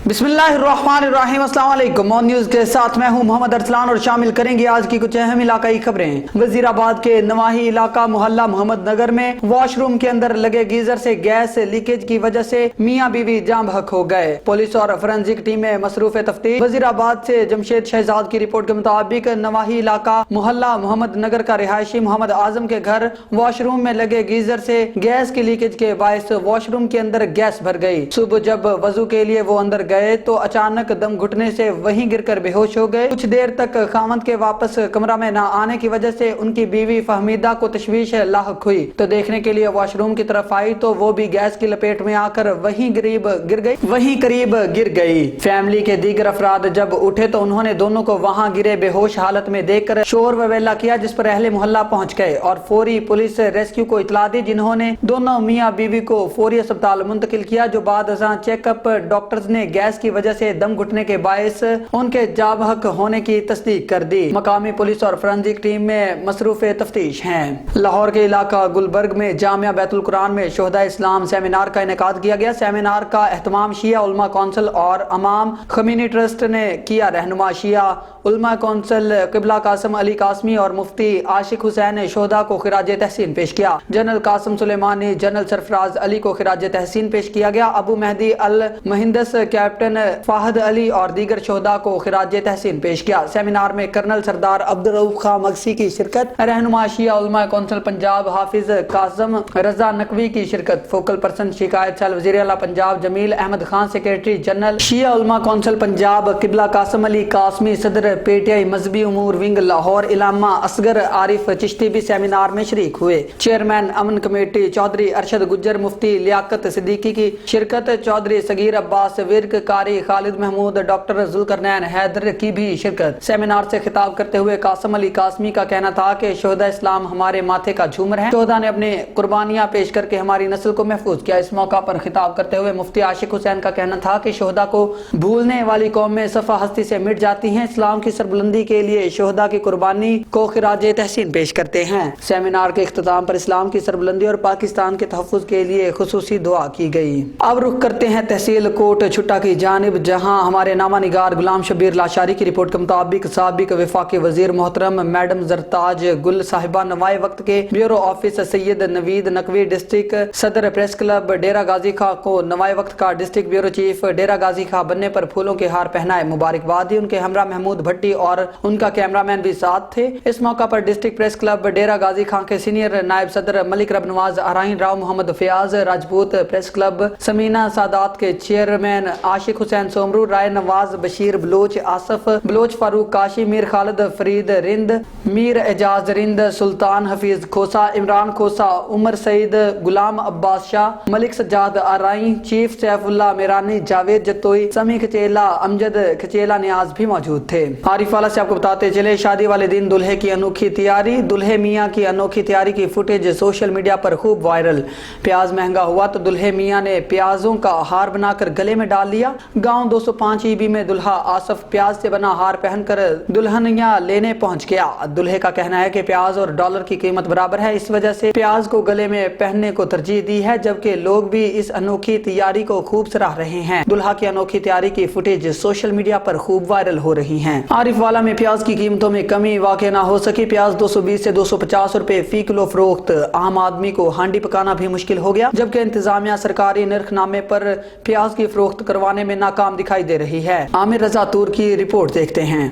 बिस्मिल्लाहिर्रहमानिर्रहीम, अस्सलाम वालेकुम। मौन न्यूज़ के साथ मैं हूं मोहम्मद अरसलान और शामिल करेंगे आज की कुछ अहम इलाकाई खबरें। वजीराबाद के नवाही इलाका मोहल्ला मोहम्मद नगर में वॉशरूम के अंदर लगे गीजर से गैस लीकेज की वजह से मियां बीवी जाम बहक हो गए। पुलिस और फोरेंसिक टीमें मसरूफ तफ्तीश। वजीराबाद से जमशेद शहजाद की रिपोर्ट के मुताबिक नवाही इलाका मोहल्ला मोहम्मद नगर का रिहायशी मोहम्मद आजम के घर वॉशरूम में लगे गीजर से गैस की लीकेज के बायस वॉशरूम के अंदर गैस भर गई। सुबह जब वजू के लिए वो अंदर गए तो अचानक दम घुटने से वहीं गिरकर बेहोश हो गए। कुछ देर तक खामद के वापस कमरा में न आने की वजह से उनकी बीवी फहमीदा को तशवीश लाहक हुई तो देखने के लिए वॉशरूम की तरफ आई तो वो भी गैस की लपेट में आकर वहीं करीब गिर गई। फैमिली के दीगर अफराद जब उठे तो उन्होंने दोनों को वहां गिरे बेहोश हालत में देखकर शोर ववेला किया, जिस पर अहले मोहल्ला पहुंच गए और फौरी पुलिस रेस्क्यू को इतला दी, जिन्होंने दोनों मियां बीवी को फौरी अस्पताल मुंतकिल किया। जो बाद चेकअप डॉक्टर्स ने गैस की वजह से दम घुटने के बायस उनके जाबहक होने की तस्दीक कर दी। मकामी पुलिस और फोरेंसिक टीम में मसरूफ तफ्तीश हैं। लाहौर के इलाका गुलबर्ग में जामिया बैतुल कुरान में शोहदा इस्लाम सेमिनार का इनेकाद किया गया। सेमिनार का एहतमाम शिया उलमा कौंसिल और अमाम खमीनी ट्रस्ट ने किया। रहनुमा शिया उलमा कौंसिल किबला कासिम अली कासमी और मुफ्ती आशिक हुसैन ने शोहदा को खिराज तहसीन पेश किया। General Qasem Sulemani, general Sarfaraz Ali को खिराज तहसीन पेश किया गया। अबू मेहदी अल महिंदस, कैप्टन फाहद अली और दीगर शोहदा को खिराज तहसीन पेश किया। सेमिनार में कर्नल सरदार अब्दुर्रऊफ खां मगसी की शिरकत, रहनुमा शिया उलमा कौंसिल पंजाब हाफिज कासम रजा नकवी की शिरकत, फोकल पर्सन शिकायत सेल वज़ीर आला पंजाब जमील अहमद खान, सेक्रेटरी जनरल शिया उलमा कौंसिल पंजाब किबला कासिम अली कासमी, सदर पीटीआई मजहबी उमूर विंग लाहौर इलामा असगर आरिफ चिश्ती भी सेमिनार में शरीक हुए। चेयरमैन अमन कमेटी चौधरी अरशद गुज्जर, मुफ्ती लियाकत सिद्दीकी की शिरकत, चौधरी सगीर अब्बास विर्क, कारी खालिद महमूद, डॉक्टर जुल्करनैन हैदर की भी शिरकत। सेमिनार से खिताब करते हुए कासिम अली कासमी का कहना था कि शोहदा इस्लाम हमारे माथे का झूमर है। शोहदा ने अपनी कुर्बानियां पेश करके हमारी नस्ल को महफूज किया। इस मौका पर खिताब करते हुए मुफ्ती आशिक हुसैन का कहना था कि शोहदा को भूलने वाली कौम में सफा हस्ती से मिट जाती हैं। इस्लाम की सरबुलंदी के लिए शोहदा की कुर्बानी को खिराज तहसीन पेश करते हैं। सेमिनार के इख्तिताम पर इस्लाम की सरबुलंदी और पाकिस्तान के तहफ़्फ़ुज़ के लिए खुसूसी दुआ की गई। अब रुख करते हैं तहसील कोट छुट्टा की जानिब, जहां हमारे नामा निगार गुलाम शबीर लाशारी की रिपोर्ट के मुताबिक साबिक वफाकी वजीर मोहतरम मैडम जरताज गुल साहिबा नवाए वक्त के bureau office Syed Naveed Naqvi, district सदर प्रेस क्लब डेरा गाजी खां को नवाए वक्त का डिस्ट्रिक्ट ब्यूरो चीफ डेरा गाजी खां बनने पर फूलों के हार पहनाए मुबारकबाद दी। उनके हमरा महमूद भट्टी और उनका कैमरामैन भी साथ थे। इस मौका पर डिस्ट्रिक्ट प्रेस क्लब डेरा गाजी खां के सीनियर नायब सदर मलिक रब नवाज आराइन राव मोहम्मद फयाज राजपूत, प्रेस क्लब समीना सादात के चेयरमैन आशिक हुसैन सोमरू, राय नवाज बशीर बलोच, आसफ बलोच, फारूक काशी, मीर खालिद फरीद रिंद, मीर एजाज रिंद, सुल्तान हफीज खोसा, इमरान खोसा, उमर सईद, गुलाम अब्बास शाह, मलिक सज्जाद आराइन, चीफ सैफुल्ला मेरानी, जावेद जतोई, समी खचेला, अमजद खचेला नियाज भी मौजूद थे। आरिफ वाला से आपको बताते चले, शादी वाले दिन दुल्हे की अनोखी तैयारी, दुल्हे मियाँ की अनोखी तैयारी की फुटेज सोशल मीडिया पर खूब वायरल। प्याज महंगा हुआ तो दुल्हे मियाँ ने प्याजों का हार बनाकर गले में डाल लिया। गांव 205 ईबी में दुल्हा आसफ प्याज से बना हार पहनकर दुल्हनिया लेने पहुंच गया। दुल्हे का कहना है कि प्याज और डॉलर की कीमत बराबर है, इस वजह से प्याज को गले में पहनने को तरजीह दी है, जबकि लोग भी इस अनोखी तैयारी को खूब सराह रहे हैं। दुल्हा की अनोखी तैयारी की फुटेज सोशल मीडिया पर खूब वायरल हो रही है। आरिफ वाला में प्याज की कीमतों में कमी वाक़ई ना हो सकी। प्याज 220 से 250 रुपए फी किलो फरोख्त। आम आदमी को हांडी पकाना भी मुश्किल हो गया, जबकि इंतजामिया सरकारी नरखनामे पर प्याज की फरोख्त करवाने में नाकाम दिखाई दे रही है। आमिर रजा तूर की रिपोर्ट देखते हैं।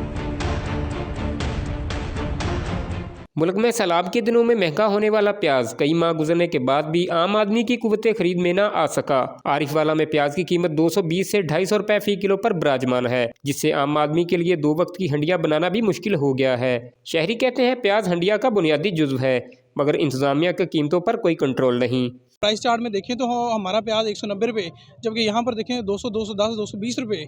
मुल्क में सैलाब के दिनों में महंगा होने वाला प्याज कई माह गुजरने के बाद भी आम आदमी की कुव्वत खरीद में ना आ सका। आरिफ वाला में प्याज की कीमत 220 से 250 रुपए फी किलो पर विराजमान है, जिससे आम आदमी के लिए 2 वक्त की हंडिया बनाना भी मुश्किल हो गया है। शहरी कहते हैं प्याज हंडिया का बुनियादी जुज़्व है, मगर इंतजामिया की कीमतों पर कोई कंट्रोल नहीं। प्राइस चार्ट में देखें तो हमारा प्याज 190 रुपये, जबकि यहाँ पर देखें 200, 210, 220 रुपये।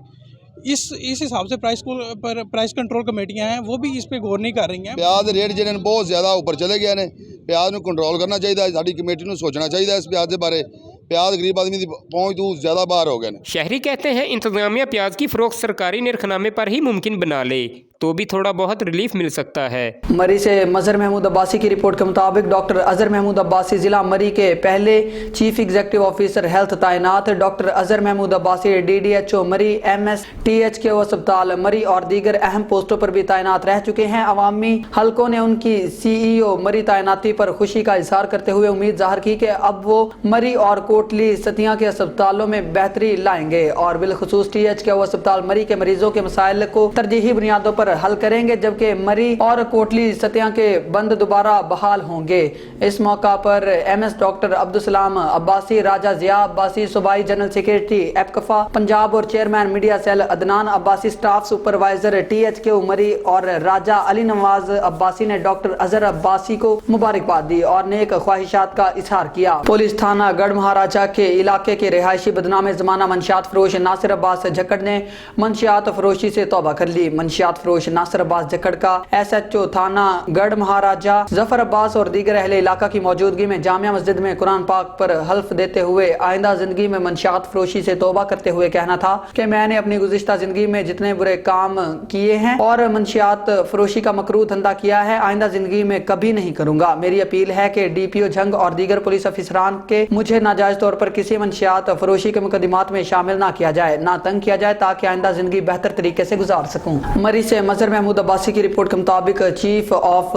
इस हिसाब से प्राइस कंट्रोल कमेटियां हैं वो भी इस पे गौर नहीं कर रही हैं। प्याज रेट जिन्हें बहुत ज़्यादा ऊपर चले गए ने, प्याज ਨੂੰ कंट्रोल करना चाहिए, साड़ी कमेटी ਨੂੰ सोचना चाहिए इस प्याज के बारे। प्याज गरीब आदमी की पहुँच तो ज़्यादा बाहर हो गए। शहरी कहते हैं इंतजामिया प्याज की फरोख्त सरकारी निरखनामे पर ही मुमकिन बना ले। तो भी थोड़ा बहुत रिलीफ मिल सकता है। मरी से मजहर महमूद अब्बासी की रिपोर्ट के मुताबिक डॉक्टर अजहर महमूद अब्बासी जिला मरी के पहले चीफ एग्जीक्यूटिव ऑफिसर हेल्थ तैनात। डॉक्टर अजहर महमूद अब्बासी DDHO मरी, MSTHKO अस्पताल मरी और दीगर अहम पोस्टों पर भी तैनात रह चुके हैं। अवामी हलकों ने उनकी CEO मरी तैनाती पर खुशी का इजहार करते हुए उम्मीद जाहिर की कि अब वो मरी और कोटली सतिया के अस्पतालों में बेहतरी लाएंगे और बिलखुसूस THKO अस्पताल मरी के मरीजों के मसाइल को तरजीही बुनियादों पर हल करेंगे, जबकि मरी और कोटली सतिया के बंद दोबारा बहाल होंगे। इस मौका पर MS डॉक्टर अब्दुलसलाम अब्बासी, राजा जिया अब्बासी, सूबाई जनरल सेक्रेटरी एपकफा पंजाब और chairman media cell Adnan Abbasi, staff supervisor THKO Murree और राजा अली नवाज अब्बासी ने डॉक्टर अजहर अब्बासी को मुबारकबाद दी और नेक ख्वाहिशात का इजहार किया। पुलिस थाना गढ़ महाराजा के इलाके के रिहायशी बदनाम जमाना मंशियात फरोश नासिर अब्बास झक्कड़ ने मंशियात फरोशी से तौबा कर ली। मंशियात फरोश नासिर अब्बास झक्कड़ का SHO थाना गढ़ महाराजा जफर अब्बास और दीगर अहले इलाका की मौजूदगी में जामिया मस्जिद में कुरान पाक पर हल्फ देते हुए आइंदा जिंदगी में मंशियात फरोशी से तौबा करते हुए कहना था कि मैंने अपनी गुज़िश्ता जिंदगी में जितने बुरे काम किए हैं और मंशियात फरोशी का मकरूह धंधा किया है, आइंदा जिंदगी में कभी नहीं करूंगा। मेरी अपील है कि DPO झंग और दीगर पुलिस अफसरान के मुझे नाजायज तौर पर किसी मंशियात फरोशी के मुकदमात में शामिल ना किया जाए, ना तंग किया जाए, ताकि आइंदा जिंदगी बेहतर तरीके से गुजार सकूं। मरी से मजहर महमूद अब्बासी की रिपोर्ट के मुताबिक चीफ ऑफ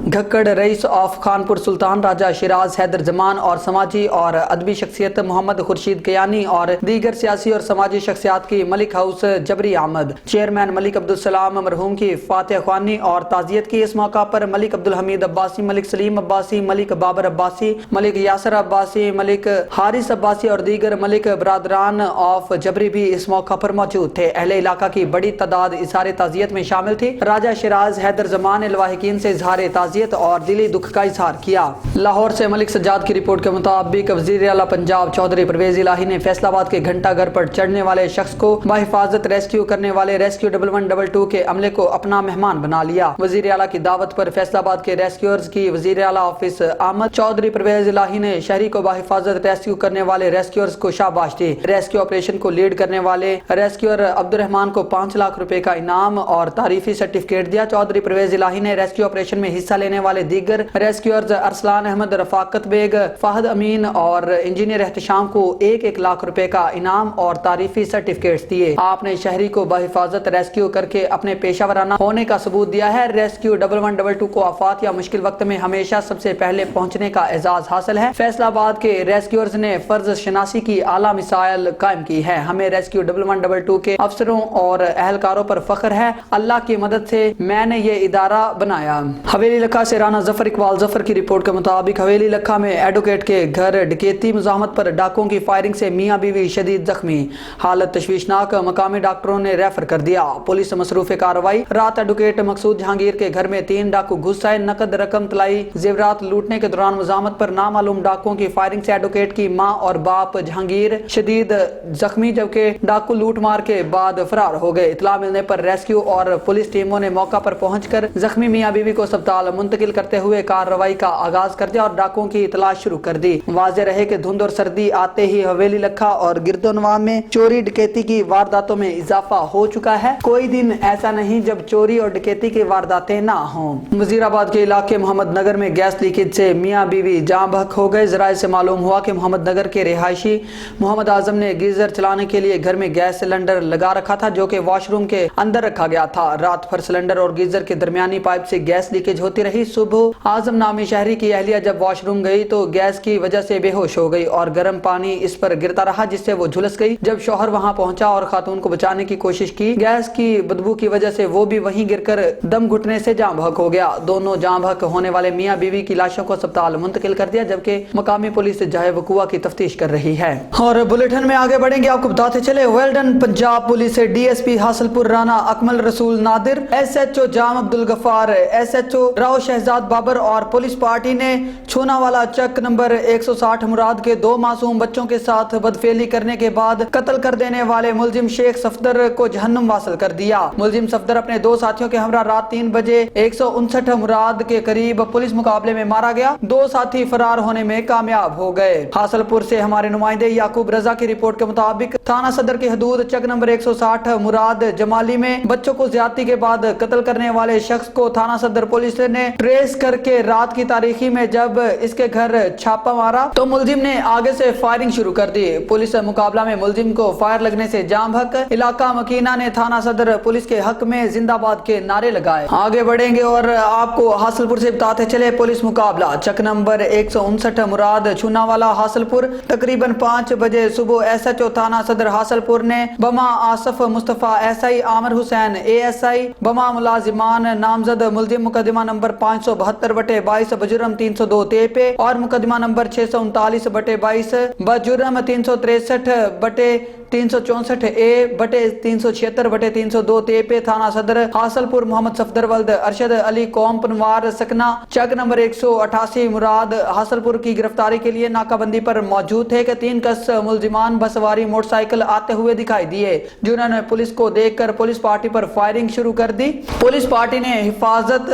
घक्कड़, रईस ऑफ खानपुर सुल्तान राजा शिराज हैदर जमान और समाजी और अदबी शख्सियत मोहम्मद खुर्शीद कयानी और दीगर सियासी और समाजी शख्सियात की मलिक हाउस जबरी आमद, चेयरमैन मलिक अब्दुल सलाम मरहूम की फातिह ख्वानी और ताजियत की। इस मौका पर मलिक अब्दुल हमीद अब्बासी, मलिक सलीम अब्बासी, मलिक बाबर अब्बासी, मलिक यासर अब्बासी, मलिक हारिस अब्बासी और दीगर मलिक बरादरान ऑफ जबरी भी इस मौका पर मौजूद थे। अहले इलाका की बड़ी तादाद इजहार ताजियत में शामिल थी। राजा शिराज हैदर जमान ने लवाहिकीन से इजहार ताजियत और दिली दुख का इजहार किया। लाहौर से मलिक सज्जाद की रिपोर्ट के मुताबिक वज़ीर आला पंजाब चौधरी परवेज इलाही ने फैसलाबाद के घंटा घर पर चढ़ने वाले शख्स को बहिफाजत रेस्क्यू करने वाले रेस्क्यू 1122 के अमले को अपना मेहमान बना लिया। वज़ीर आला की दावत पर फैसलाबाद के रेस्क्यूअर्स की वज़ीर आला ऑफिस आमद चौधरी परवेज इलाही ने शहरी को बहिफाजत रेस्क्यू करने वाले रेस्क्यूअर्स को शाबाश दी। रेस्क्यू ऑपरेशन को लीड करने वाले रेस्क्यूअर अब्दुलरहमान को 5 लाख रुपए का इनाम और तारीफी सर्टिफिकेट दिया। चौधरी परवेज इलाही ने रेस्क्यू ऑपरेशन में हिस्सा लेने वाले दीगर रेस्क्यूअर्स अरसलान अहमद, रफाकत बेग, फहद अमीन और इंजीनियर एहतशाम को 1-1 लाख रुपए का इनाम और तारीफी सर्टिफिकेट्स दिए। आपने शहरी को बहिफाजत रेस्क्यू करके अपने पेशावराना होने का सबूत दिया है। रेस्क्यू 1122 को आफात या मुश्किल वक्त में हमेशा सबसे पहले पहुंचने का एजाज हासिल है। फैसलाबाद के रेस्क्यूअर्स ने फर्ज शनासी की आला मिसाइल कायम की है। हमें रेस्क्यू 1122 के अफसरों और अहलकारों पर फख्र है। अल्लाह की मदद से मैंने ये इदारा बनाया। हवेली लखा से राना जफर इकबाल जफर की रिपोर्ट के मुताबिक हवेली लखा में एडवोकेट के घर डकैती मुजाहमत पर डाकुओं की फायरिंग से मियां बीवी शदीद जख्मी, हालत तशवीशनाक, मकामी डॉक्टरों ने रेफर कर दिया। पुलिस मसरूफ कार्रवाई। रात एडवोकेट मकसूद जहांगीर के घर में 3 डाकू घुस आए। नकद रकम तलाई जेवरात लूटने के दौरान मुजाहमत पर नामालूम डाकुओं की फायरिंग से एडवोकेट की मां और बाप जहांगीर शदीद जख्मी, जबकि डाकू लूट मार के बाद फरार हो गए। इतला मिलने पर रेस्क्यू और पुलिस टीमों ने मौका पर पहुंचकर जख्मी मियां बीवी को अस्पताल मुंतकिल करते हुए कार्रवाई का आगाज कर दिया और डाकुओं की तलाश शुरू कर दी। वाज़ेह रहे कि धुंध और सर्दी आते ही हवेली लखा और गिरदोनवा में चोरी डकैती की वारदातों में इजाफा हो चुका है। कोई दिन ऐसा नहीं जब चोरी और डकैती की वारदातें ना हों। वजीराबाद के इलाके मोहम्मद नगर में गैस लीकेज से मियां बीवी जाँ बहक हो गए। जराये से मालूम हुआ कि मोहम्मद नगर के रिहायशी मोहम्मद आजम ने गीजर चलाने के लिए घर में गैस सिलेंडर लगा रखा था, जो कि वॉशरूम के अंदर रखा गया था। रात भर सिलेंडर और गीजर के दरमियानी पाइप से गैस लीकेज होती रही। सुबह आजम नामी शहरी की अहलिया जब वॉशरूम गई तो गैस की वजह से बेहोश हो गई और गर्म पानी इस पर गिरता रहा, जिससे वो झुलस गई। जब शौहर वहां पहुंचा और खातून को बचाने की कोशिश की, गैस की बदबू की वजह से वो भी वहीं गिरकर दम घुटने से जाँ बहक हो गया। दोनों जाँ बहक होने वाले मियां बीवी की लाशों को अस्पताल मुंतकिल कर दिया, जबकि मकामी पुलिस जाए वकुआ की तफ्तीश कर रही है। और बुलेटिन में आगे बढ़ेंगे, आपको बताते चले वेल्डन पंजाब पुलिस से DSP हासिलपुर राना अकमल रसूल नादिर, SHO जाम अब्दुल गफार, SHO राव शहजाद बाबर और पुलिस पार्टी ने छूनावाला चक नंबर 160 मुराद के 2 मासूम बच्चों के साथ बदफेली करने के बाद कत्ल कर देने वाले मुलजिम शेख सफदर को जहन्नुम वासिल कर दिया। मुलजिम सफदर अपने 2 साथियों के हमरा रात 3 बजे 159 मुराद के करीब पुलिस मुकाबले में मारा गया। 2 साथी फरार होने में कामयाब हो गए। हासिलपुर से हमारे नुमाइंदे याकूब रजा की रिपोर्ट के मुताबिक थाना सदर की हदूद चक नंबर 160 मुराद जमाली में बच्चों को ज्यादती के बाद कत्ल करने वाले शख्स को थाना सदर पुलिस ने ट्रेस करके रात की तारीखी में जब इसके घर छापा मारा तो मुलजिम ने आगे से फायरिंग शुरू कर दी। पुलिस मुकाबला में मुलजिम को फायर लगने से जाम बहक। इलाका मकीना ने थाना सदर पुलिस के हक में जिंदाबाद के नारे लगाए। आगे बढ़ेंगे और आपको हासलपुर से बताते चले पुलिस मुकाबला। चक नंबर 159 मुराद छूनावाला हासलपुर तकरीबन 5 बजे सुबह SHO थाना सदर हासलपुर ने बमा आसफ मुस्तफा SI आमिर हुसैन ASI बमा मुलाजिमान नामजद मुलजिम मुकदमा नंबर 572/22 बजुर्म 302 तेपे और मुकदमा नंबर 639/22 बजुर्म 363/364A/376/302 तेपे थाना सदर हासलपुर मोहम्मद सफदर वल्द अरशद अली कौम पनवार सकना चक नंबर 188 मुराद हासलपुर की गिरफ्तारी के लिए नाकाबंदी पर मौजूद थे कि 3 कस मुलजिमान बसवारी मोटरसाइकिल आते हुए दिखाई दिए, जिन्होंने पुलिस को देखकर पुलिस पार्टी पर फायरिंग शुरू कर दी। पुलिस पार्टी ने हिफाजत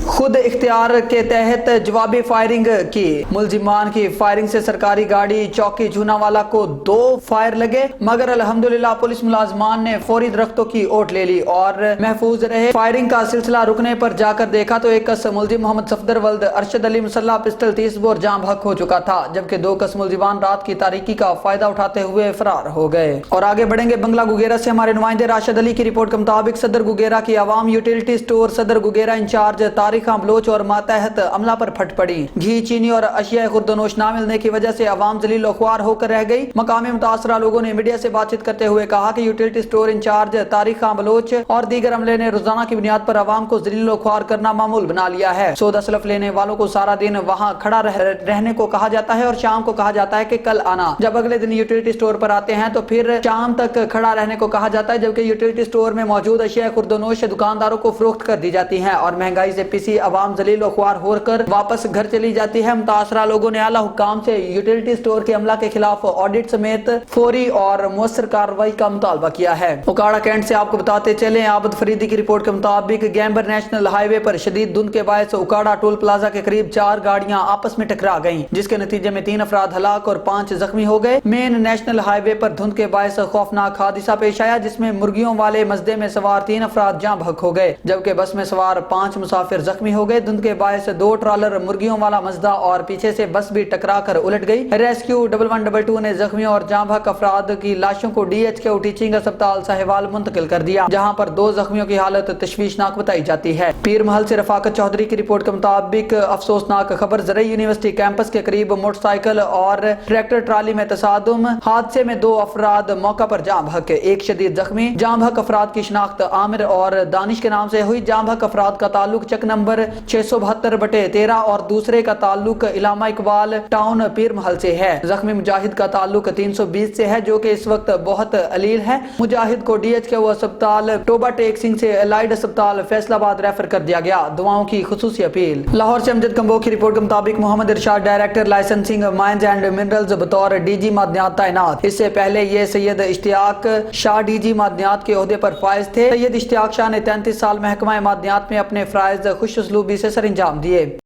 खुद इख्तियार के तहत जवाबी फायरिंग की। मुलजिमान की फायरिंग से सरकारी गाड़ी चौकी झूनावाला को 2 फायर लगे, मगर अल्हम्दुलिल्लाह पुलिस मुलाजमान ने फौरी दरख्तों की ओट ले ली और महफूज रहे। फायरिंग का सिलसिला रुकने पर जाकर देखा तो एक कस मुलजिम मोहम्मद सफदर वल्द अरशद अली मुसल्ला पिस्टल 30 बोर जाम हक हो चुका था, जबकि 2 कस मुलजिमान रात की तारीकी का फायदा उठाते हुए फरार हो गए। और आगे बढ़ेंगे बंगला गुगेरा से हमारे नुमाइंदे राशिद अली की रिपोर्ट के मुताबिक सदर गुगेरा की आवाम यूटिलिटी स्टोर सदर गुगेरा इंचार्ज तारिक बलोच और मातहत अमला पर फट पड़ी। घी चीनी और अशिया खुर्दनोश ना मिलने की वजह से आवाम जलील ख्वार होकर रह गई। मकामी मुतासरा लोगों ने मीडिया से बातचीत करते हुए कहा कि utility store incharge Tariq Baloch और दीगर अमले ने रोजाना की बुनियाद पर आवाम को जलील ख्वार करना मामूल बना लिया है। सौदा सलफ लेने वालों को सारा दिन वहाँ खड़ा रहने को कहा जाता है और शाम को कहा जाता है कि कल आना। जब अगले दिन यूटिलिटी स्टोर पर आते हैं तो फिर शाम तक खड़ा रहने को कहा जाता है, जबकि यूटिलिटी स्टोर में मौजूद अशिया खुर्दनोश दुकानदारों को फरोख्त कर दी जाती हैं और महंगाई से पिसी आवाम जलील ख्वार होकर वापस घर चली जाती है। मुतासरा लोगों ने आला हुक्काम से यूटिलिटी स्टोर के अमला के खिलाफ ऑडिट समेत फौरी और मुअस्सर कार्रवाई का मुतालबा किया है। उकाड़ा कैंट से आपको बताते चले आबद फरीदी की रिपोर्ट के मुताबिक गैम्बर नेशनल हाईवे पर शदीद धुंध के बायस उकाड़ा टोल प्लाजा के करीब 4 गाड़ियां आपस में टकरा गईं, जिसके नतीजे में 3 अफराद हलाक और 5 जख्मी हो गए। मेन नेशनल हाईवे पर धुंध के बायस खौफनाक हादसा पेश आया, जिसमें मुर्गियों वाले मजदे में सवार 3 अफराद जाँ बहक हो गए, जबकि बस में सवार 5 मुसाफिर जख्मी हो गए। धुंध के बायस 2 ट्रॉलर मुर्गियों वाला मजदा और पीछे से बस भी टकरा कर उलट गई। रेस्क्यू 1122 ने जख्मियों और जाँ बहक अफराद की लाशों को DHQ टीचिंग अस्पताल साहिवाल मुंतकिल कर दिया, जहां पर 2 जख्मियों की हालत तशवीशनाक बताई जाती है। पीर महल से रफाकत चौधरी की रिपोर्ट के मुताबिक अफसोसनाक खबर ज़रई यूनिवर्सिटी कैंपस के करीब मोटरसाइकिल और ट्रैक्टर ट्राली में तसादुम। हादसे में 2 अफराद मौका पर जाँ बहक, 1 शदीद जख्मी। जाँ बहक अफराद की शिनाख्त आमिर और दानिश के नाम से हुई। जाँ बहक अफराद का ताल्लुक चक नंबर 672/13 और दूसरे का ताल्लुक इलामा इकबाल टाउन पीर महल से है। जख्मी मुजाहिद का ताल्लुक 320 से है, जो कि इस वक्त बहुत अलील है। मुजाहिद को DHQ अस्पताल टोबा टेक सिंह से एलाइड अस्पताल फैसलाबाद रेफर कर दिया गया। दुआओं की खुसूसी अपील। लाहौर से अमजद कंबो की रिपोर्ट के मुताबिक Mohammad Irshad director licensing mines and minerals बतौर DG मादनियात तैनात। इससे पहले ये सैयद इश्तियाक शाह DG मादनियात के ओहदे पर फाइज थे। सैयद इश्तियाक शाह ने 33 साल महकमा मादनियात में अपने फराइज खुश उसलूबी से सर अंजाम दिए।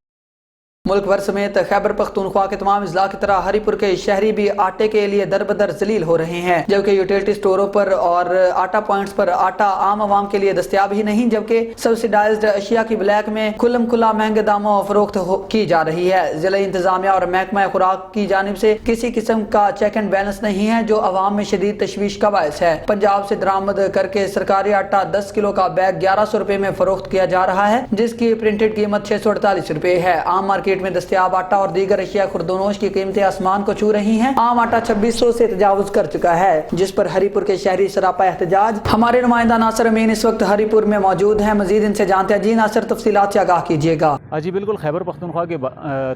मुल्क भर समेत खैबर पख्तूनख्वा के तमाम अजला की तरह हरीपुर के शहरी भी आटे के लिए दर बदर जलील हो रहे हैं, जबकि यूटिलिटी स्टोरों पर और आटा पॉइंट्स पर आटा आम आवाम के लिए दस्तयाब ही नहीं, जबकि सब्सिडाइज्ड अशिया की ब्लैक में खुल्लम खुल्ला महंगे दामों फरोख्त की जा रही है। जिला इंतजामिया और महकमा खुराक की जानिब से किसी किस्म का चेक एंड बैलेंस नहीं है, जो अवाम में शदीद तशवीश का बायस है। पंजाब से दरामद करके सरकारी आटा 10 किलो का बैग 1100 रुपए में फरोख्त किया जा रहा है, जिसकी प्रिंटेड कीमत 648 रुपए है। आम मार्केट में दस्तयाब आटा और दीगर अशिया खुर्दनोश की कीमतें आसमान को छू रही हैं। आम आटा 2600 से तजावुज कर चुका है, जिस पर हरीपुर के शहरी सरापा एहतजाज। हमारे नुमाइंदा नासिर अमीन इस वक्त हरीपुर में मौजूद हैं। मजीद इनसे जानते हैं। जी नासिर, तफसीलात से आगाह कीजिएगा। जी बिल्कुल, खैबर पख्तूनख्वा के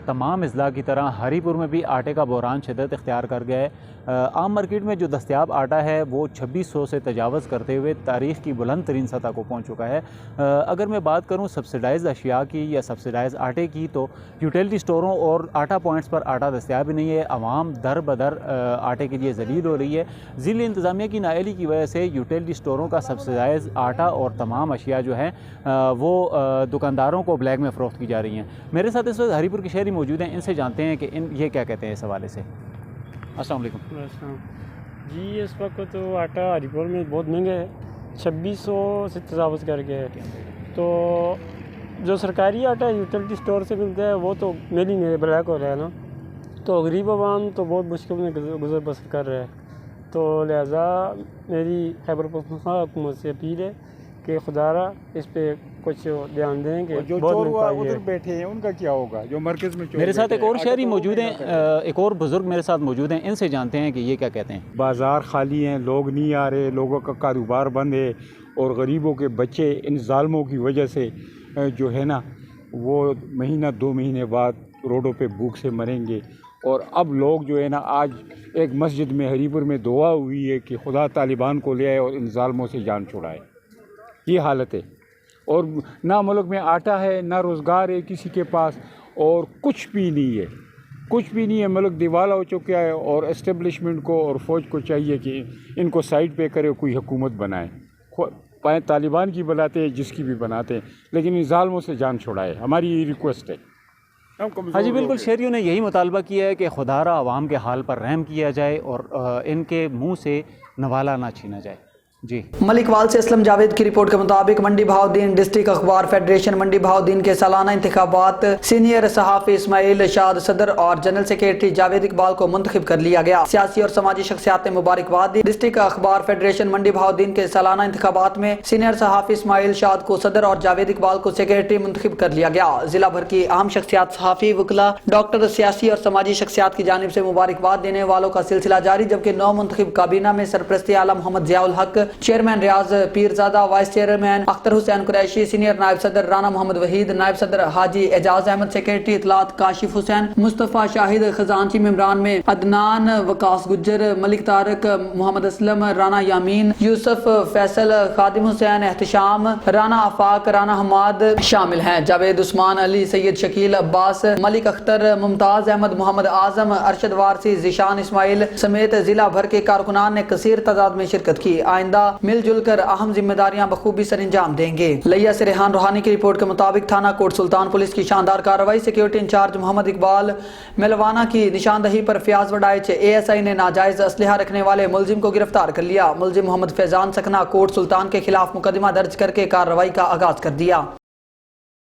तमाम अजला की तरह हरीपुर में भी आटे का बहरान शिद्दत इख्तियार कर गया है। आम मार्केट में जो दस्तयाब आटा है वो 2600 से तजावज़ करते हुए तारीख़ की बुलंद तरीन सतह को पहुँच चुका है। अगर मैं बात करूँ सब्सिडाइज़ अशिया की या सब्सिडाइज़ आटे की, तो यूटिलिटी स्टोरों और आटा पॉइंट्स पर आटा दस्तयाब ही नहीं है। आवाम दर बदर आटे के लिए ज़लील हो रही है। ज़िला इंतज़ामिया की नाअहली की वजह से यूटिलिटी स्टोरों का सब्सिडाइज़ आटा और तमाम अशिया जो हैं वो दुकानदारों को ब्लैक में फ़रोख्त की जा रही हैं। मेरे साथ इस वक्त हरीपुर के शहरी मौजूद हैं, इनसे जानते हैं कि ये क्या कहते हैं इस हवाले से। अस्सलाम वालेकुम। जी, इस वक्त तो आटा हरीपुर में बहुत महंगा है। 2600 سے تجاوز کر گئے. تو جو سرکاری آٹا یوٹیلٹی اسٹور سے ملتا ہے وہ تو مل ہی نہیں بلیک ہو رہا ہے نا. تو غریب عوام تو بہت مشکل میں گزر بسر کر رہا ہے. تو لہٰذا میری خیبر پختونخوا حکومت سے اپیل ہے کہ خدا را اس پہ کچھ دھیان دیں کہ جو چور ادھر بیٹھے ہیں ان کا کیا ہوگا, جو مرکز میں چور. میرے ساتھ ایک اور شہری موجود ہیں, ایک اور بزرگ میرے ساتھ موجود ہیں, ان سے جانتے ہیں کہ یہ کیا کہتے ہیں. بازار خالی ہیں, لوگ نہیں آ رہے, لوگوں کا کاروبار بند ہے, اور غریبوں کے بچے ان ظالموں کی وجہ سے جو ہے نا وہ مہینہ 2 مہینے بعد روڈوں پہ بھوک سے مریں گے. اور اب لوگ جو ہے نا, آج ایک مسجد میں ہری پور میں دعا ہوئی ہے کہ خدا طالبان کو لے آئے اور ان ظالموں سے جان چھڑائے. یہ حالت ہے. اور نہ ملک میں آٹا ہے, نہ روزگار ہے کسی کے پاس, اور کچھ بھی نہیں ہے, کچھ بھی نہیں ہے. ملک دیوالا ہو چکا ہے, اور اسٹیبلشمنٹ کو اور فوج کو چاہیے کہ ان کو سائڈ پہ کرے, کوئی حکومت بنائے. پائیں طالبان کی بناتے ہیں, جس کی بھی بناتے ہیں, لیکن ان ظالموں سے جان چھڑائے. ہماری یہ ریکویسٹ ہے. ہاں جی بالکل, شہریوں نے یہی مطالبہ کیا ہے کہ خدا را عوام کے حال پر رحم کیا جائے اور ان کے منہ سے نوالا نہ چھینا جائے. جی ملک وال سے اسلم جاوید کی رپورٹ کے مطابق منڈی بہاؤدین ڈسٹرکٹ اخبار فیڈریشن منڈی بہاؤدین کے سالانہ انتخابات سینئر صحافی اسماعیل شاد صدر اور جنرل سیکریٹری جاوید اقبال کو منتخب کر لیا گیا. سیاسی اور سماجی شخصیات نے مبارکباد دی. ڈسٹرکٹ اخبار فیڈریشن منڈی بہاؤدین کے سالانہ انتخابات میں سینئر صحافی اسماعیل شاد کو صدر اور جاوید اقبال کو سیکریٹری منتخب کر لیا گیا. ضلع بھر کی اہم شخصیات, صحافی, وکلا, ڈاکٹر, سیاسی اور سماجی شخصیات کی جانب سے مبارکباد دینے والوں کا سلسلہ جاری. جبکہ 9 منتخب کابینہ میں سرپرستی اعلیٰ محمد ضیاء الحق, چیئرمین ریاض Pirzada, vice chairman Akhtar Hussain Qureshi, senior نائب صدر رانا محمد وحید, نائب صدر حاجی اعجاز احمد, سیکریٹری اطلاعات کاشف حسین, مصطفیٰ شاہد, خزانچی ممبران میں عدنان وقاص گجر, ملک طارق, محمد اسلم, رانا یامین, یوسف فیصل, خادم حسین, احتشام, رانا آفاق, رانا حماد شامل ہیں. جاوید عثمان, علی سید, شکیل عباس, ملک اختر, ممتاز احمد, محمد اعظم, ارشد وارسی, ذیشان اسماعیل سمیت ضلع بھر کے کارکنان نے کثیر تعداد میں شرکت کی. آئندہ مل جل کر اہم ذمہ داریاں بخوبی سر انجام دیں گے. لیا سے ریحان روحانی کی رپورٹ کے مطابق تھانہ کوٹ سلطان پولیس کی شاندار کارروائی. سیکیورٹی انچارج محمد اقبال ملوانا کی نشاندہی پر فیاض وڈائچ ASI نے ناجائز اسلحہ رکھنے والے ملزم کو گرفتار کر لیا. ملزم محمد فیضان سکنا کوٹ سلطان کے خلاف مقدمہ درج کر کے کارروائی کا آغاز کر دیا.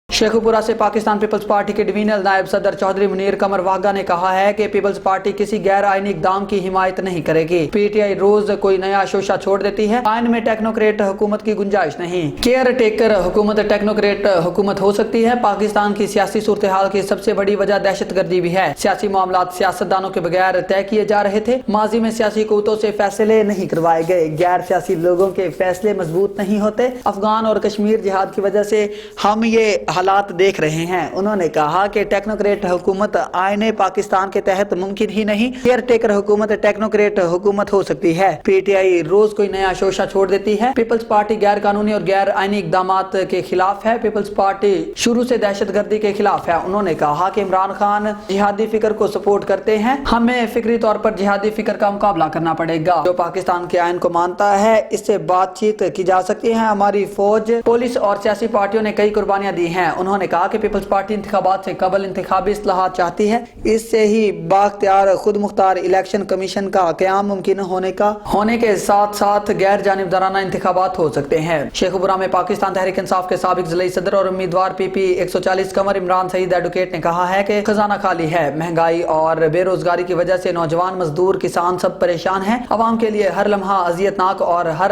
شیخوپورہ سے پاکستان پیپلز پارٹی کے ڈویژنل نائب صدر چودھری منیر قمر واگا نے کہا ہے کہ پیپلز پارٹی کسی غیر آئینی اقدام کی حمایت نہیں کرے گی. PTI روز کوئی نیا شوشہ چھوڑ دیتی ہے. آئین میں ٹیکنوکریٹ حکومت کی گنجائش نہیں. کیئر ٹیکر حکومت ٹیکنوکریٹ حکومت ہو سکتی ہے. پاکستان کی سیاسی صورتحال کی سب سے بڑی وجہ دہشت گردی بھی ہے. سیاسی معاملات سیاستدانوں کے بغیر طے کیے جا رہے تھے. ماضی میں سیاسی قوتوں سے فیصلے نہیں کروائے گئے. غیر سیاسی لوگوں کے فیصلے مضبوط نہیں ہوتے. افغان اور کشمیر جہاد کی وجہ سے ہم یہ حالات دیکھ رہے ہیں. انہوں نے کہا کہ ٹیکنوکریٹ حکومت آئین پاکستان کے تحت ممکن ہی نہیں. کیئر ٹیکر حکومت ٹیکنوکریٹ حکومت ہو سکتی ہے. PTI روز کوئی نیا شوشہ چھوڑ دیتی ہے. پیپلز پارٹی غیر قانونی اور غیر آئینی اقدامات کے خلاف ہے. پیپلز پارٹی شروع سے دہشت گردی کے خلاف ہے. انہوں نے کہا کہ عمران خان جہادی فکر کو سپورٹ کرتے ہیں. ہمیں فکری طور پر جہادی فکر کا مقابلہ کرنا پڑے گا. جو پاکستان کے آئین کو مانتا ہے اس سے بات چیت کی جا سکتی ہے. ہماری فوج, پولیس اور سیاسی پارٹیوں نے کئی قربانیاں دی ہیں. انہوں نے کہا کہ پیپلز پارٹی انتخابات سے قبل انتخابی اصلاحات چاہتی ہے. اس سے ہی بااختیار خود مختار الیکشن کمیشن کا قیام ممکن ہونے کے ساتھ ساتھ غیر جانبدارانہ انتخابات ہو سکتے ہیں. شیخوپورہ میں پاکستان تحریک انصاف کے سابق ضلعی صدر اور امیدوار PP 140 قمر عمران سعید ایڈوکیٹ نے کہا ہے کہ خزانہ خالی ہے. مہنگائی اور بے روزگاری کی وجہ سے نوجوان, مزدور, کسان سب پریشان ہیں. عوام کے لیے ہر لمحہ اذیت ناک اور ہر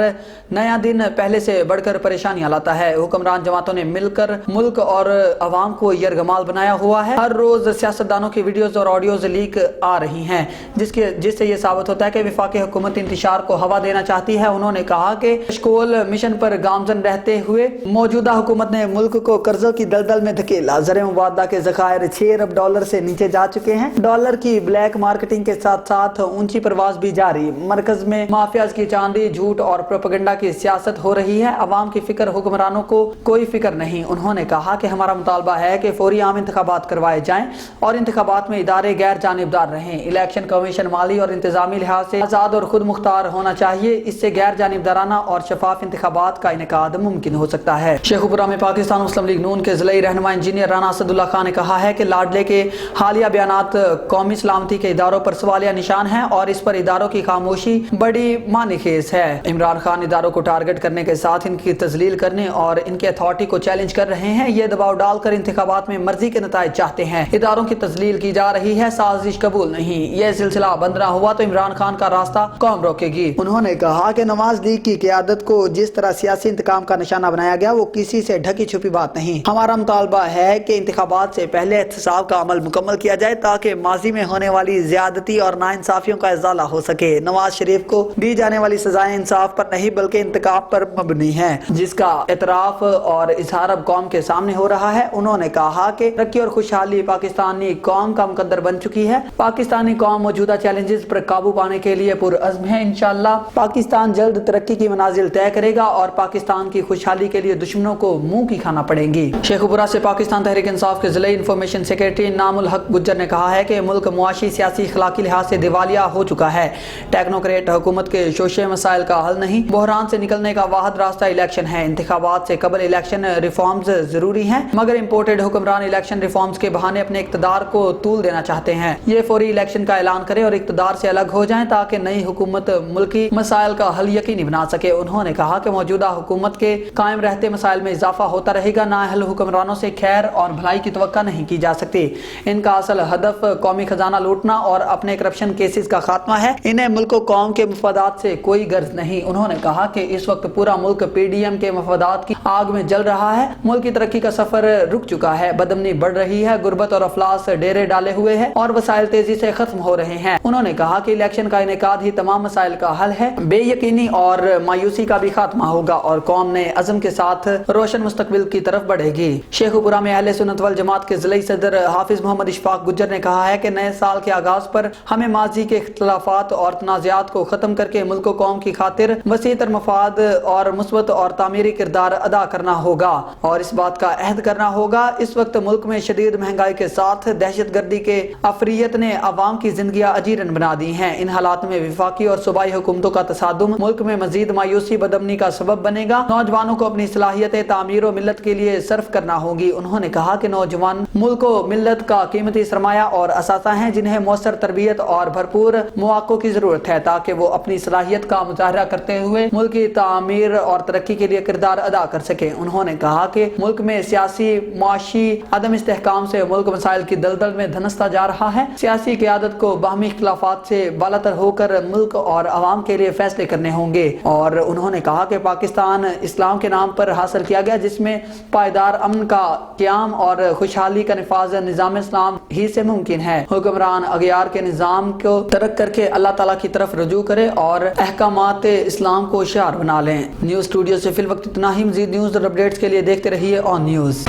نیا دن پہلے سے بڑھ کر پریشانیاں لاتا ہے. حکمران جماعتوں نے مل کر ملک اور عوام کو یرغمال بنایا ہوا ہے. ہر روز سیاستدانوں کی ویڈیوز اور آڈیوز لیک آ رہی ہیں جس سے یہ ثابت ہوتا ہے کہ وفاقی حکومت انتشار کو ہوا دینا چاہتی ہے. انہوں نے کہا کہ اشکول مشن پر گامزن رہتے ہوئے موجودہ حکومت نے ملک کو قرضوں کی دلدل میں دھکیلا. زر مبادلہ کے ذخائر $6 ارب سے نیچے جا چکے ہیں. ڈالر کی بلیک مارکیٹنگ کے ساتھ ساتھ اونچی پرواز بھی جاری. مرکز میں مافیاز کی چاندی, جھوٹ اور پروپیگنڈا کی سیاست ہو رہی ہے. عوام کی فکر, حکمرانوں کو کوئی فکر نہیں. انہوں نے کہا کہا کہ ہمارا مطالبہ ہے کہ فوری عام انتخابات کروائے جائیں اور انتخابات میں ادارے غیر جانبدار رہیں۔ الیکشن کمیشن مالی اور انتظامی لحاظ سے آزاد اور خود مختار ہونا چاہیے، اس سے غیر جانبدارانہ اور شفاف انتخابات کا انعقاد ممکن ہو سکتا ہے۔ شیخوپورہ میں پاکستان مسلم لیگ نون کے ضلعی رہنما انجینئر رانا اسد اللہ خان نے کہا ہے کہ لاڈلے کے حالیہ بیانات قومی سلامتی کے اداروں پر سوالیہ نشان ہیں اور اس پر اداروں کی خاموشی بڑی معنی خیز ہے۔ عمران خان اداروں کو ٹارگٹ کرنے کے ساتھ ان کی تذلیل کرنے اور ان کے اتھارٹی کو چیلنج کر رہے ہیں۔ یہ دباؤ ڈال کر انتخابات میں مرضی کے نتائج چاہتے ہیں۔ اداروں کی تذلیل کی جا رہی ہے، سازش قبول نہیں۔ یہ سلسلہ بند نہ ہوا تو عمران خان کا راستہ قوم روکے گی۔ انہوں نے کہا کہ نواز لیگ کی قیادت کو جس طرح سیاسی انتقام کا نشانہ بنایا گیا وہ کسی سے ڈھکی چھپی بات نہیں۔ ہمارا مطالبہ ہے کہ انتخابات سے پہلے احتساب کا عمل مکمل کیا جائے تاکہ ماضی میں ہونے والی زیادتی اور ناانصافیوں کا ازالہ ہو سکے۔ نواز شریف کو دی جانے والی سزائیں انصاف پر نہیں بلکہ انتقام پر مبنی ہیں، جس کا اعتراف اور اظہار اب قوم کے سامنے ہو رہا ہے۔ انہوں نے کہا کہ ترقی اور خوشحالی پاکستانی قوم کا مقدر بن چکی ہے۔ پاکستانی قوم موجودہ چیلنجز پر قابو پانے کے لیے پرعزم ہے۔ انشاءاللہ پاکستان جلد ترقی کی منازل طے کرے گا اور پاکستان کی خوشحالی کے لیے دشمنوں کو منہ کی کھانا پڑے گی۔ شیخوپورہ سے پاکستان تحریک انصاف کے ضلعی انفارمیشن سیکریٹری نام الحق گجر نے کہا ہے کہ ملک معاشی، سیاسی، اخلاقی لحاظ سے دیوالیہ ہو چکا ہے۔ ٹیکنوکریٹ حکومت کے شوشے مسائل کا حل نہیں، بحران سے نکلنے کا واحد راستہ الیکشن ہے۔ انتخابات سے قبل الیکشن ریفارمز ضروری ہیں، مگر امپورٹڈ حکمران الیکشن ریفارمز کے بہانے اپنے اقتدار کو طول دینا چاہتے ہیں۔ یہ فوری الیکشن کا اعلان کرے اور اقتدار سے الگ ہو جائیں تاکہ نئی حکومت ملکی مسائل کا حل یقینی بنا سکے۔ انہوں نے کہا کہ موجودہ حکومت کے قائم رہتے مسائل میں اضافہ ہوتا رہے گا۔ نااہل حکمرانوں سے خیر اور بھلائی کی توقع نہیں کی جا سکتی۔ ان کا اصل ہدف قومی خزانہ لوٹنا اور اپنے کرپشن کیسز کا خاتمہ ہے۔ انہیں ملک و قوم کے مفادات سے کوئی غرض نہیں۔ انہوں نے کہا کہ اس وقت پورا ملک پی ڈی ایم کے مفادات کی آگ میں جل رہا ہے۔ ملک کی ترقی کا سفر رک چکا ہے، بدامنی بڑھ رہی ہے، غربت اور افلاس ڈیرے ڈالے ہوئے ہیں اور وسائل تیزی سے ختم ہو رہے ہیں۔ انہوں نے کہا کہ الیکشن کا انعقاد ہی تمام مسائل کا حل ہے۔ بے یقینی اور مایوسی کا بھی خاتمہ ہوگا اور قوم نے عزم کے ساتھ روشن مستقبل کی طرف بڑھے گی۔ شیخوپورہ میں اہل سنت والجماعت کے ضلعی صدر حافظ محمد اشفاق گجر نے کہا ہے کہ نئے سال کے آغاز پر ہمیں ماضی کے اختلافات اور تنازعات کو ختم کر کے ملک و قوم کی خاطر وسیع تر مفاد اور مثبت اور تعمیری کردار ادا کرنا ہوگا اور اس بات کا عہد کرنا ہوگا۔ اس وقت ملک میں شدید مہنگائی کے ساتھ دہشت گردی کے افریت نے عوام کی زندگیاں اجیرن بنا دی ہیں۔ ان حالات میں وفاقی اور صوبائی حکومتوں کا تصادم ملک میں مزید مایوسی بدامنی کا سبب بنے گا۔ نوجوانوں کو اپنی صلاحیتیں تعمیر و ملت کے لیے صرف کرنا ہوگی۔ انہوں نے کہا کہ نوجوان ملک و ملت کا قیمتی سرمایہ اور اثاثہ ہیں جنہیں مؤثر تربیت اور بھرپور مواقع کی ضرورت ہے تاکہ وہ اپنی صلاحیت کا مظاہرہ کرتے ہوئے ملک کی تعمیر اور ترقی کے لیے کردار ادا کر سکیں۔ انہوں نے کہا کہ ملک میں سیاسی معاشی عدم استحکام سے ملک مسائل کی دلدل میں دھنستا جا رہا ہے۔ سیاسی قیادت کو باہمی اختلافات سے بالاتر ہو کر ملک اور عوام کے لیے فیصلے کرنے ہوں گے اور انہوں نے کہا کہ پاکستان اسلام کے نام پر حاصل کیا گیا جس میں پائیدار امن کا قیام اور خوشحالی کا نفاذ نظام اسلام ہی سے ممکن ہے۔ حکمران اغیار کے نظام کو ترک کر کے اللہ تعالیٰ کی طرف رجوع کرے اور احکامات اسلام کو شعار بنا لیں۔ نیوز اسٹوڈیو سے فی الوقت اتنا ہی۔ مزید نیوز اور اپڈیٹس کے لیے دیکھتے رہیے آن نیوز۔